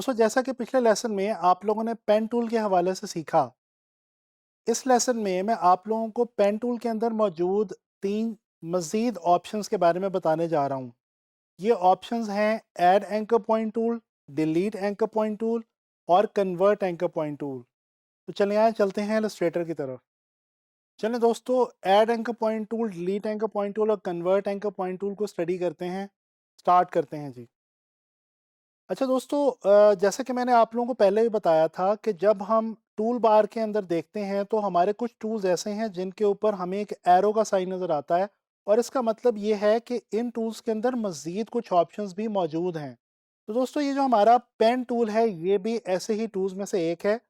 दोस्तों, जैसा कि पिछले लेसन में आप लोगों ने पेन टूल के हवाले से सीखा, इस लेसन में मैं आप लोगों को पेन टूल के अंदर मौजूद 3 मज़ीद ऑप्शंस के बारे में बताने जा रहा हूँ। ये ऑप्शंस हैं add anchor point tool, delete anchor point tool और कन्वर्ट एंकर पॉइंट टूल। तो चलिए आइए चलते हैं इलस्ट्रेटर की तरफ। चलें दोस्तों, add anchor point tool, delete anchor point tool और कन्वर्ट एंकर पॉइंट टूल को स्टडी करते हैं। स्टार्ट करते हैं जी। अच्छा दोस्तों, जैसे कि मैंने आप लोगों को पहले भी बताया था कि जब हम टूल बार के अंदर देखते हैं तो हमारे कुछ टूल्स ऐसे हैं जिनके ऊपर हमें एक एरो का साइन नज़र आता है, और इसका मतलब ये है कि इन टूल्स के अंदर मज़ीद कुछ ऑप्शंस भी मौजूद हैं। तो दोस्तों, ये जो हमारा पेन टूल है ये भी ऐसे ही टूल्स में से एक है।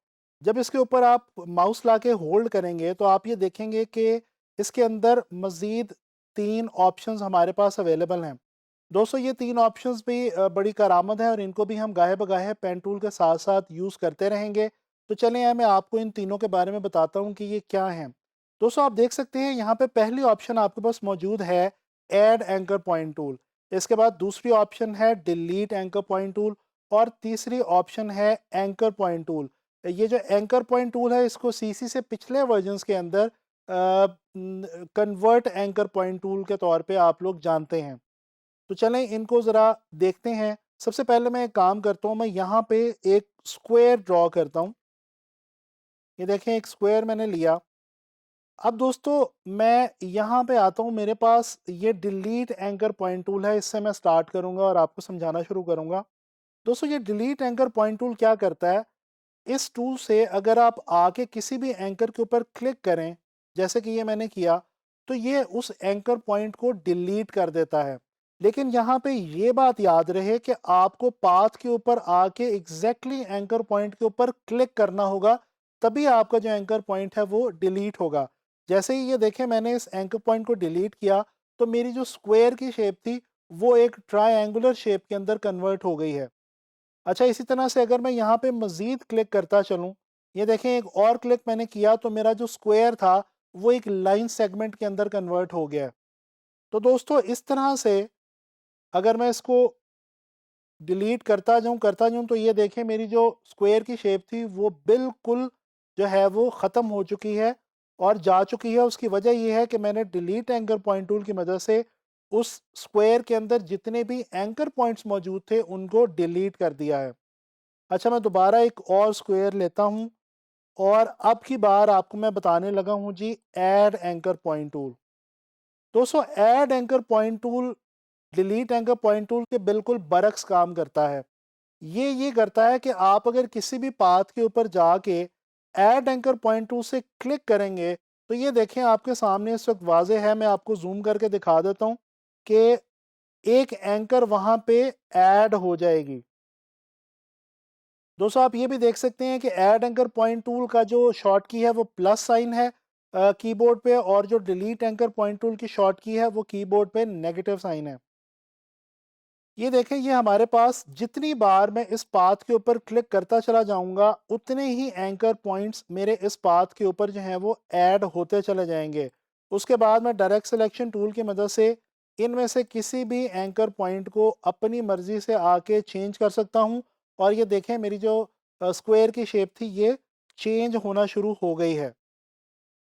जब इसके ऊपर आप माउस ला के होल्ड करेंगे तो आप ये देखेंगे कि इसके अंदर मज़ीद 3 ऑप्शंस हमारे पास अवेलेबल हैं। दोस्तों, ये 3 ऑप्शंस भी बड़ी करामत है और इनको भी हम गाहे बगाहे पेन टूल के साथ-साथ यूज़ करते रहेंगे। तो चलें मैं आपको इन तीनों के बारे में बताता हूँ कि ये क्या हैं। दोस्तों, आप देख सकते हैं यहाँ पे पहली ऑप्शन आपके पास मौजूद है ऐड एंकर पॉइंट टूल। इसके बाद दूसरी ऑप्शन है डिलीट एंकर पॉइंट टूल और तीसरी ऑप्शन है एंकर पॉइंट टूल। ये जो एंकर पॉइंट टूल है इसको सीसी से पिछले वर्जन्स के अंदर कन्वर्ट एंकर पॉइंट टूल के तौर पे आप लोग जानते हैं। तो चलें इनको ज़रा देखते हैं। सबसे पहले मैं एक काम करता हूँ, मैं यहाँ पे एक स्क्वायर ड्रॉ करता हूँ। ये देखें, एक स्क्वायर मैंने लिया। अब दोस्तों, मैं यहाँ पे आता हूँ, मेरे पास ये डिलीट एंकर पॉइंट टूल है, इससे मैं स्टार्ट करूँगा और आपको समझाना शुरू करूँगा। दोस्तों, ये डिलीट एंकर पॉइंट टूल क्या करता है, इस टूल से अगर आप आके किसी भी एंकर के ऊपर क्लिक करें, जैसे कि ये मैंने किया, तो ये उस एंकर पॉइंट को डिलीट कर देता है। लेकिन यहाँ पे ये बात याद रहे कि आपको पाथ के ऊपर आके एग्जैक्टली एंकर पॉइंट के ऊपर क्लिक करना होगा, तभी आपका जो एंकर पॉइंट है वो डिलीट होगा। जैसे ही ये देखें, मैंने इस एंकर पॉइंट को डिलीट किया तो मेरी जो स्क्वायर की शेप थी वो एक ट्रायंगुलर शेप के अंदर कन्वर्ट हो गई है। अच्छा, इसी तरह से अगर मैं यहाँ पे मज़ीद क्लिक करता चलूँ, ये देखें, एक और क्लिक मैंने किया तो मेरा जो स्क्वायर था वो एक लाइन सेगमेंट के अंदर कन्वर्ट हो गया है। तो दोस्तों, इस तरह से अगर मैं इसको डिलीट करता जाऊँ तो ये देखें, मेरी जो स्क्वायर की शेप थी वो बिल्कुल जो है वो ख़त्म हो चुकी है और जा चुकी है। उसकी वजह ये है कि मैंने डिलीट एंकर पॉइंट टूल की मदद से उस स्क्वायर के अंदर जितने भी एंकर पॉइंट्स मौजूद थे उनको डिलीट कर दिया है। अच्छा, मैं दोबारा एक और स्क्वायर लेता हूँ और अब की बार आपको मैं बताने लगा हूँ जी ऐड एंकर पॉइंट टूल। दोस्तों, add anchor point tool delete anchor point tool के बिल्कुल बरक्स काम करता है। ये करता है कि आप अगर किसी भी पाथ के ऊपर जाके ऐड एंकर पॉइंट टूल से क्लिक करेंगे तो ये देखें, आपके सामने इस वक्त वाज़े है, मैं आपको जूम करके दिखा देता हूँ कि एक एंकर वहाँ पे ऐड हो जाएगी। दोस्तों, आप ये भी देख सकते हैं कि ऐड एंकर पॉइंट टूल का जो शॉर्ट की है वो प्लस साइन है कीबोर्ड पे, और जो डिलीट एंकर पॉइंट टूल की शॉर्ट की है वो कीबोर्ड पे नेगेटिव साइन है। ये देखें, ये हमारे पास जितनी बार मैं इस पाथ के ऊपर क्लिक करता चला जाऊंगा उतने ही एंकर पॉइंट्स मेरे इस पाथ के ऊपर जो हैं वो ऐड होते चले जाएंगे। उसके बाद मैं डायरेक्ट सिलेक्शन टूल की मदद से इनमें से किसी भी एंकर पॉइंट को अपनी मर्जी से आके चेंज कर सकता हूं, और ये देखें, मेरी जो स्क्वायर की शेप थी ये चेंज होना शुरू हो गई है।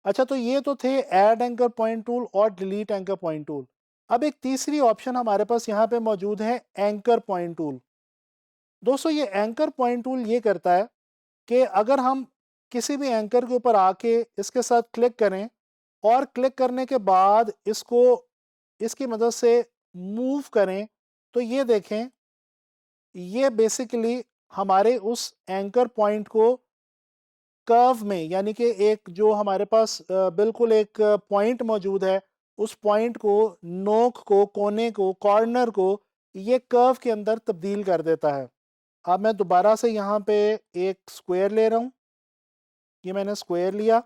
अच्छा, तो ये तो थे ऐड एंकर पॉइंट टूल और डिलीट एंकर पॉइंट टूल। अब एक तीसरी ऑप्शन हमारे पास यहाँ पे मौजूद है एंकर पॉइंट टूल। दोस्तों, ये एंकर पॉइंट टूल ये करता है कि अगर हम किसी भी एंकर के ऊपर आके इसके साथ क्लिक करें और क्लिक करने के बाद इसको इसकी मदद से मूव करें, तो ये देखें, ये बेसिकली हमारे उस एंकर पॉइंट को कर्व में, यानी कि एक जो हमारे पास बिल्कुल एक पॉइंट मौजूद है, उस पॉइंट को, नोक को, कोने को, कॉर्नर को ये कर्व के अंदर तब्दील कर देता है। अब मैं दोबारा से यहाँ पे एक स्क्वायर ले रहा हूँ। ये मैंने स्क्वायर लिया।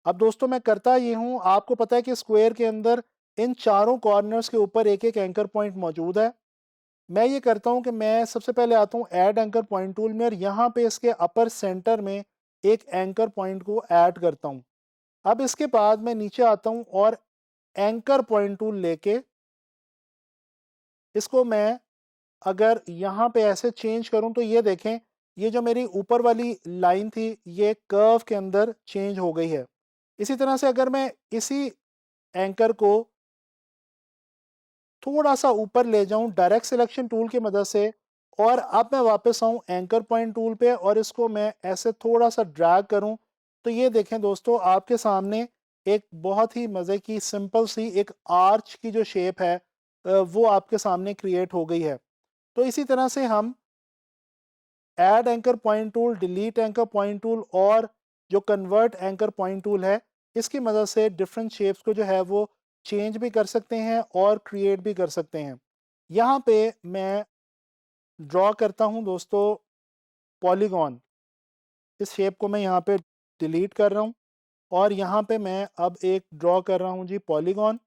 अब दोस्तों, मैं करता ये हूँ, आपको पता है कि स्क्वायर के अंदर इन चारों कॉर्नर्स के ऊपर एक एक एंकर पॉइंट मौजूद है। मैं ये करता हूँ कि मैं सबसे पहले आता हूँ ऐड एंकर पॉइंट टूल में और यहाँ पे इसके अपर सेंटर में एक एंकर पॉइंट को ऐड करता हूँ। अब इसके बाद मैं नीचे आता हूँ और एंकर पॉइंट टूल लेके इसको मैं अगर यहाँ पे ऐसे चेंज करूँ तो ये देखें, ये जो मेरी ऊपर वाली लाइन थी ये कर्व के अंदर चेंज हो गई है। इसी तरह से अगर मैं इसी एंकर को थोड़ा-सा ऊपर ले जाऊँ डायरेक्ट सिलेक्शन टूल की मदद से और अब मैं वापस आऊँ एंकर पॉइंट टूल पे और इसको मैं ऐसे थोड़ा-सा ड्रैग करूँ, तो ये देखें दोस्तों आपके सामने एक बहुत ही मज़े की सिंपल सी एक आर्च की जो शेप है वो आपके सामने क्रिएट हो गई है। तो इसी तरह से हम add anchor point tool, delete anchor point tool और जो कन्वर्ट एंकर पॉइंट टूल है, इसकी मदद से डिफरेंट शेप्स को जो है वो चेंज भी कर सकते हैं और क्रिएट भी कर सकते हैं। यहाँ पे मैं ड्रॉ करता हूँ दोस्तों पॉलीगॉन। इस शेप को मैं यहाँ पे डिलीट कर रहा हूँ और यहाँ पे मैं अब एक ड्रॉ कर रहा हूँ जी पॉलीगॉन।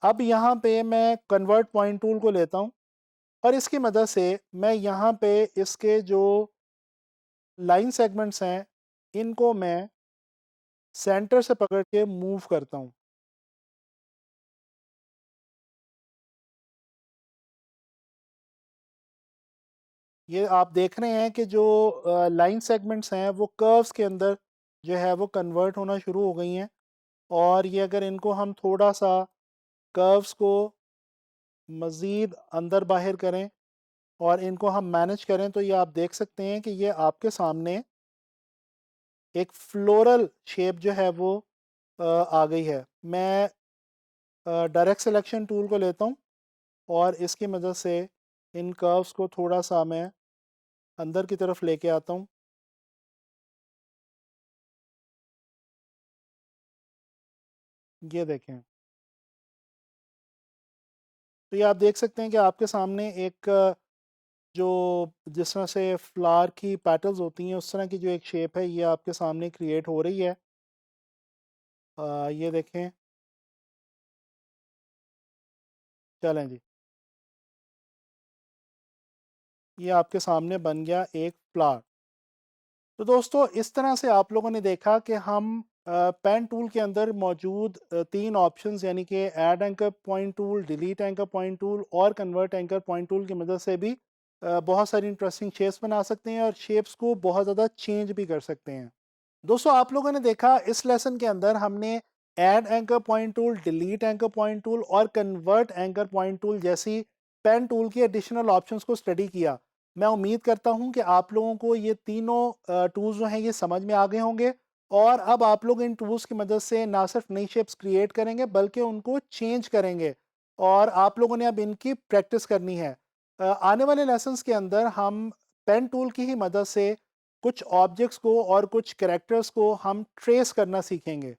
अब यहाँ पे मैं कन्वर्ट पॉइंट टूल को लेता हूँ और इसकी मदद से मैं यहाँ पे इसके जो लाइन सेगमेंट्स हैं, इनको मैं सेंटर से पकड़ के मूव करता हूँ। ये आप देख रहे हैं कि जो लाइन सेगमेंट्स हैं वो कर्व्स के अंदर जो है वो कन्वर्ट होना शुरू हो गई हैं और ये अगर इनको हम थोड़ा-सा कर्व्स को मज़ीद अंदर बाहर करें और इनको हम मैनेज करें तो ये आप देख सकते हैं कि ये आपके सामने एक फ्लोरल शेप जो है वो आ गई है। मैं डायरेक्ट सिलेक्शन टूल को लेता हूँ और इसकी मदद से इन कर्व्स को थोड़ा-सा मैं अंदर की तरफ लेके आता हूँ। ये देखें। तो ये आप देख सकते हैं कि आपके सामने एक जो जिस तरह से फ्लावर की पेटल्स होती हैं उस तरह की जो एक शेप है ये आपके सामने क्रिएट हो रही है। ये देखें। चलें जी। ये आपके सामने बन गया एक फ्लावर। तो दोस्तों इस तरह से आप लोगों ने देखा कि हम पेन टूल के अंदर मौजूद 3 ऑप्शंस यानी कि add anchor point tool, delete anchor point tool और कन्वर्ट एंकर पॉइंट टूल की मदद से भी बहुत सारी इंटरेस्टिंग शेप्स बना सकते हैं और शेप्स को बहुत ज़्यादा चेंज भी कर सकते हैं। दोस्तों आप लोगों ने देखा इस लेसन के अंदर हमने add anchor point tool, delete anchor point tool और कन्वर्ट एंकर पॉइंट टूल जैसी पेन टूल की एडिशनल ऑप्शंस को स्टडी किया। मैं उम्मीद करता हूं कि आप लोगों को ये तीनों टूल्स जो हैं ये समझ में आ गए होंगे और अब आप लोग इन टूल्स की मदद से ना सिर्फ नई शेप्स क्रिएट करेंगे बल्कि उनको चेंज करेंगे और आप लोगों ने अब इनकी प्रैक्टिस करनी है। आने वाले लेसन्स के अंदर हम पेन टूल की ही मदद से कुछ ऑब्जेक्ट्स को और कुछ कैरेक्टर्स को हम ट्रेस करना सीखेंगे।